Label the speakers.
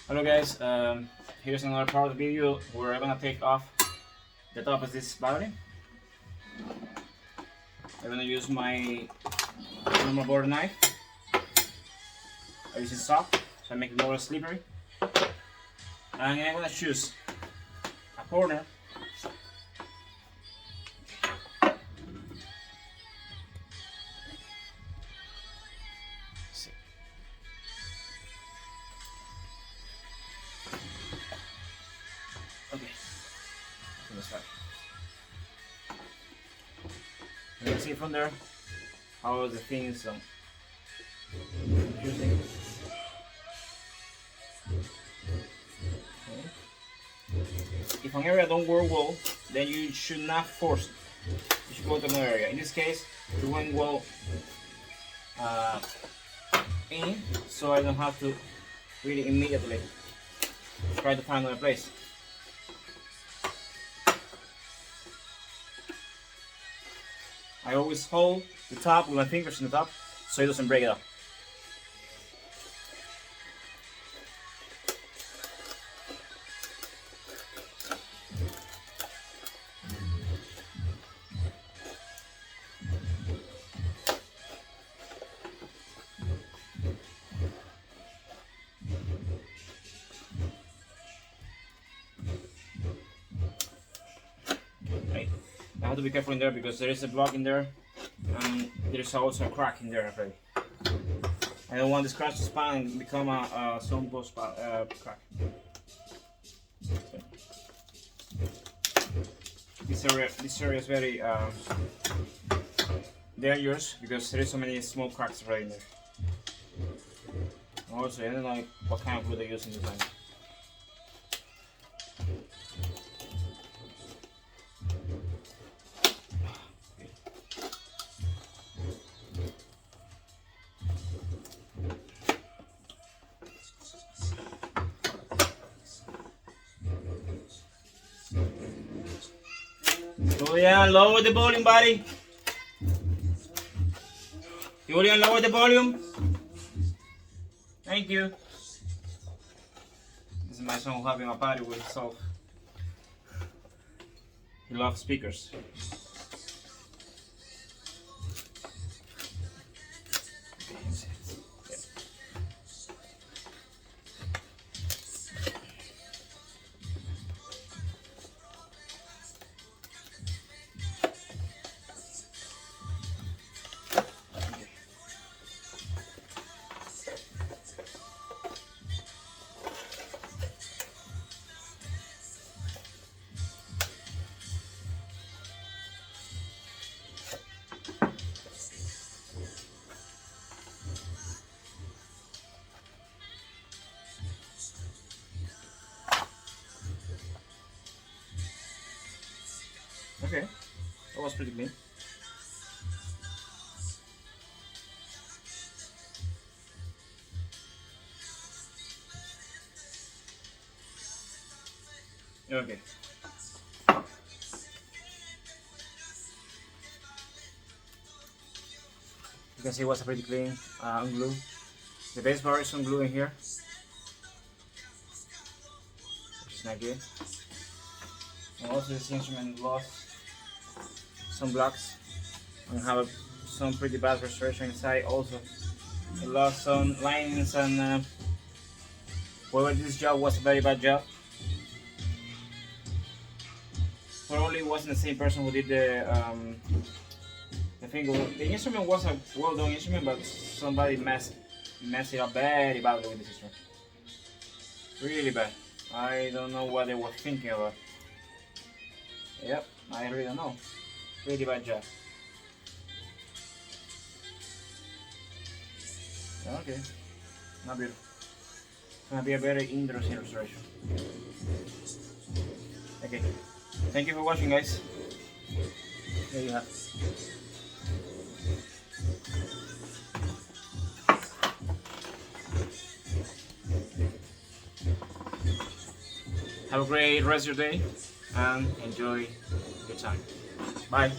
Speaker 1: Hello guys, here's another part of the video where I'm gonna take off the top of this battery. I'm gonna use my normal board knife. I use it soft, so I make it more slippery. And I'm gonna choose a corner. Okay, let's start. You can see from there how the thing is using. Okay. If an area don't work well, then you should not force it. You should go to another area. In this case, it went well in, so I don't have to really immediately try to find another place. I always hold the top with my fingers in the top so it doesn't break it up. Right. I have to be careful in there because there is a block in there and there is also a crack in there already. I don't want this crash to span and become a stone post crack. This area is very dangerous because there is so many small cracks right in there. Also, I don't know what kind of wood they use in this line. Julian, lower the volume, buddy. Julian, lower the volume. Thank you. This is my son having a party with himself. He loves speakers. Okay, that was pretty clean. Okay. You can see it was pretty clean on glue. The base bar is on glue in here, which is not good. And also this instrument lost some blocks and have some pretty bad restoration inside. Also, it lost some lines and whoever did this job was a very bad job. Probably wasn't the same person who did the thing. The instrument was a well done instrument, but somebody messed it up very badly with this instrument. Really bad. I don't know what they were thinking about. Yep, I really don't know. Really bad job. Okay, not beautiful. It's gonna be a very interesting restoration. Okay, thank you for watching, guys. There you have. Have a great rest of your day and enjoy your time. Bye.